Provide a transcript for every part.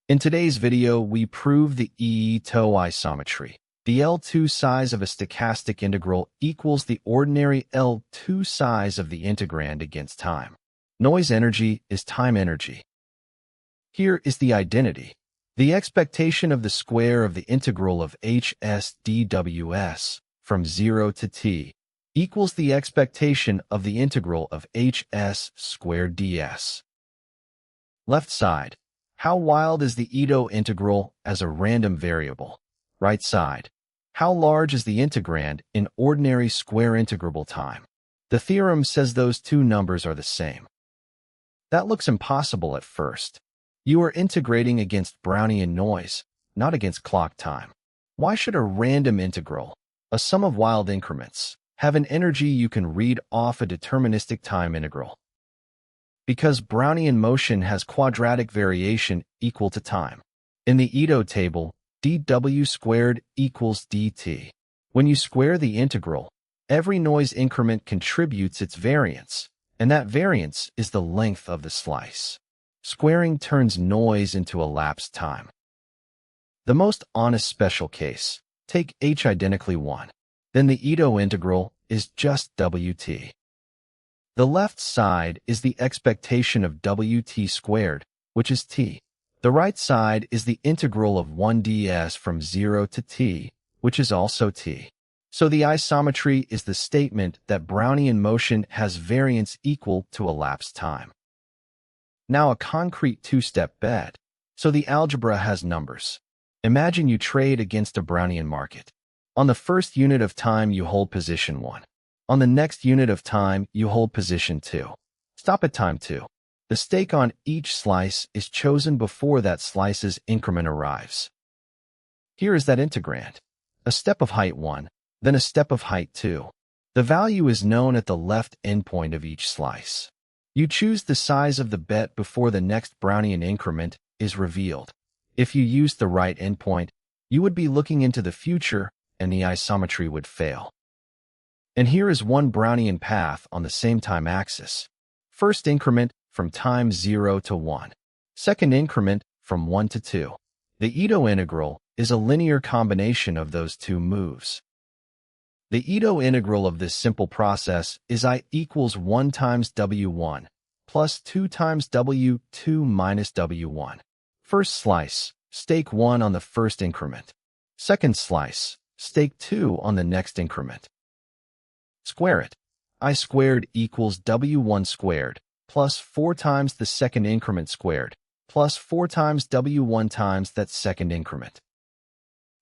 In today's video, we prove the Ito isometry. The L2 size of a stochastic integral equals the ordinary L2 size of the integrand against time. Noise energy is time energy. Here is the identity. The expectation of the square of the integral of hs dws from 0 to t equals the expectation of the integral of hs squared ds. Left side. How wild is the Ito integral as a random variable? Right side. How large is the integrand in ordinary square integrable time? The theorem says those two numbers are the same. That looks impossible at first. You are integrating against Brownian noise, not against clock time. Why should a random integral, a sum of wild increments, have an energy you can read off a deterministic time integral? Because Brownian motion has quadratic variation equal to time. In the Ito table, dw squared equals dt. When you square the integral, every noise increment contributes its variance, and that variance is the length of the slice. Squaring turns noise into elapsed time. The most honest special case, take h identically 1. Then the Ito integral is just wt. The left side is the expectation of wt squared, which is t. The right side is the integral of 1 ds from 0 to t, which is also t. So the isometry is the statement that Brownian motion has variance equal to elapsed time. Now a concrete two-step bet. So the algebra has numbers. Imagine you trade against a Brownian market. On the first unit of time, you hold position 1. On the next unit of time, you hold position 2. Stop at time 2. The stake on each slice is chosen before that slice's increment arrives. Here is that integrand. A step of height 1, then a step of height 2. The value is known at the left endpoint of each slice. You choose the size of the bet before the next Brownian increment is revealed. If you used the right endpoint, you would be looking into the future and the isometry would fail. And here is one Brownian path on the same time axis. First increment from time 0 to 1. Second increment from 1 to 2. The Ito integral is a linear combination of those two moves. The Ito integral of this simple process is I equals 1 times W1 plus 2 times W2 minus W1. First slice, stake 1 on the first increment. Second slice, stake 2 on the next increment. Square it. I squared equals W1 squared plus 4 times the second increment squared plus 4 times W1 times that second increment.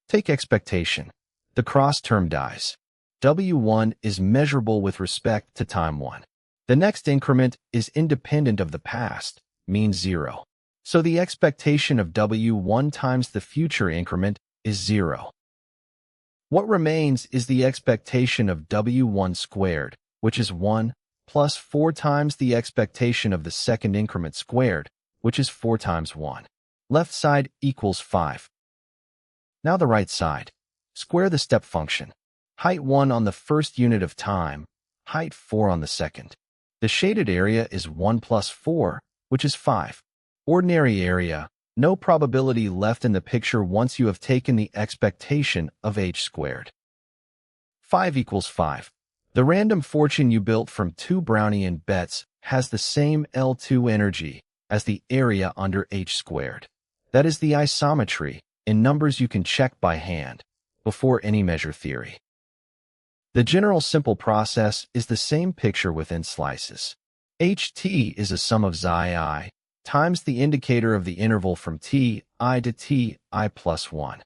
Take expectation. The cross term dies. W1 is measurable with respect to time 1. The next increment is independent of the past, means 0. So the expectation of W1 times the future increment is 0. What remains is the expectation of W1 squared, which is 1, plus 4 times the expectation of the second increment squared, which is 4 times 1. Left side equals 5. Now the right side. Square the step function. Height 1 on the first unit of time, height 4 on the second. The shaded area is 1 plus 4, which is 5. Ordinary area. No probability left in the picture once you have taken the expectation of h squared. 5 equals 5. The random fortune you built from two Brownian bets has the same L2 energy as the area under h squared. That is the isometry, in numbers you can check by hand, before any measure theory. The general simple process is the same picture within slices. ht is a sum of xi times the indicator of the interval from t I to t I plus 1.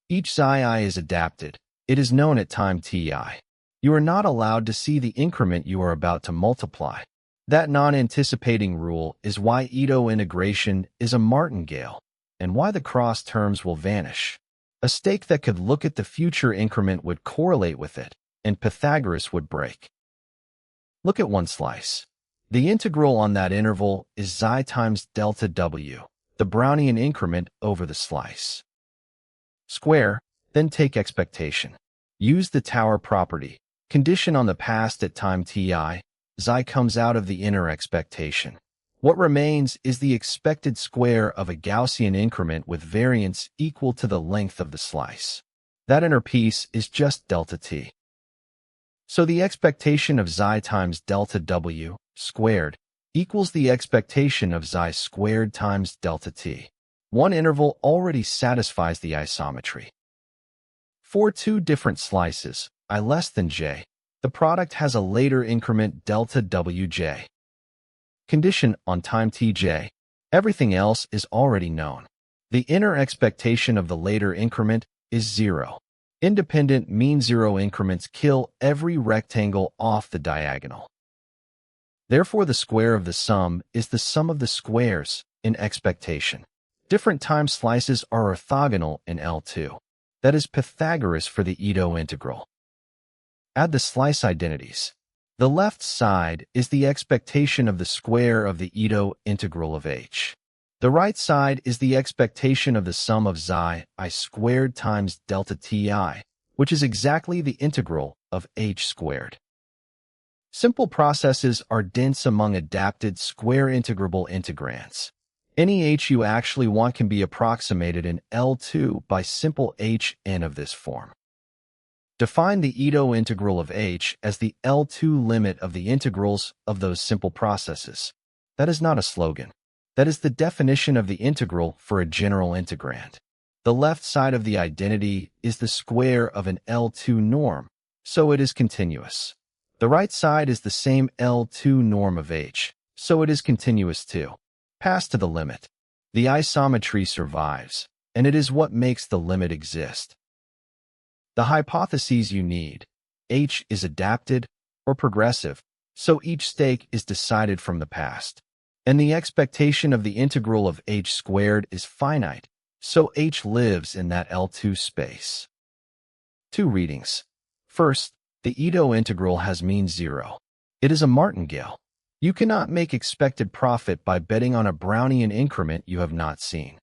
Each xi is adapted. It is known at time ti. You are not allowed to see the increment you are about to multiply. That non-anticipating rule is why Ito integration is a martingale, and why the cross terms will vanish. A stake that could look at the future increment would correlate with it, and Pythagoras would break. Look at one slice. The integral on that interval is xi times delta w, the Brownian increment over the slice. Square, then take expectation. Use the tower property. Condition on the past at time ti, xi comes out of the inner expectation. What remains is the expected square of a Gaussian increment with variance equal to the length of the slice. That inner piece is just delta t. So the expectation of xi times delta w squared equals the expectation of xi squared times delta t. One interval already satisfies the isometry. For two different slices, I less than j, the product has a later increment delta wj. Condition on time tj. Everything else is already known. The inner expectation of the later increment is 0. Independent mean zero increments kill every rectangle off the diagonal. Therefore, the square of the sum is the sum of the squares in expectation. Different time slices are orthogonal in L2. That is Pythagoras for the Ito integral. Add the slice identities. The left side is the expectation of the square of the Ito integral of h. The right side is the expectation of the sum of xi I squared times delta ti, which is exactly the integral of h squared. Simple processes are dense among adapted square integrable integrands. Any h you actually want can be approximated in L2 by simple hn of this form. Define the Ito integral of h as the L2 limit of the integrals of those simple processes. That is not a slogan. That is the definition of the integral for a general integrand. The left side of the identity is the square of an L2 norm, so it is continuous. The right side is the same L2 norm of h, so it is continuous too. Pass to the limit. The isometry survives, and it is what makes the limit exist. The hypotheses you need. H is adapted or progressive, so each stake is decided from the past. And the expectation of the integral of h squared is finite, so h lives in that L2 space. Two readings. First, the Ito integral has mean zero. It is a martingale. You cannot make expected profit by betting on a Brownian increment you have not seen.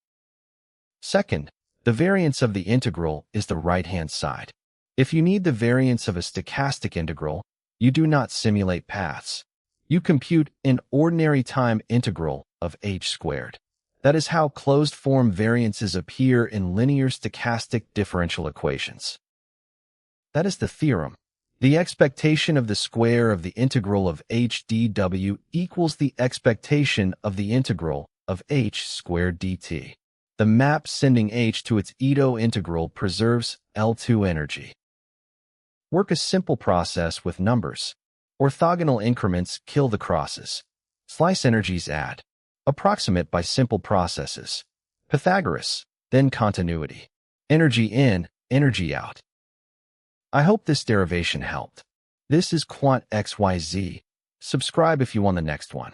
Second, the variance of the integral is the right-hand side. If you need the variance of a stochastic integral, you do not simulate paths. You compute an ordinary time integral of h squared. That is how closed-form variances appear in linear stochastic differential equations. That is the theorem. The expectation of the square of the integral of h dw equals the expectation of the integral of h squared dt. The map sending h to its Ito integral preserves L2 energy. Work a simple process with numbers. Orthogonal increments kill the crosses. Slice energies add. Approximate by simple processes. Pythagoras, then continuity. Energy in, energy out. I hope this derivation helped. This is QuantXYZ. Subscribe if you want the next one.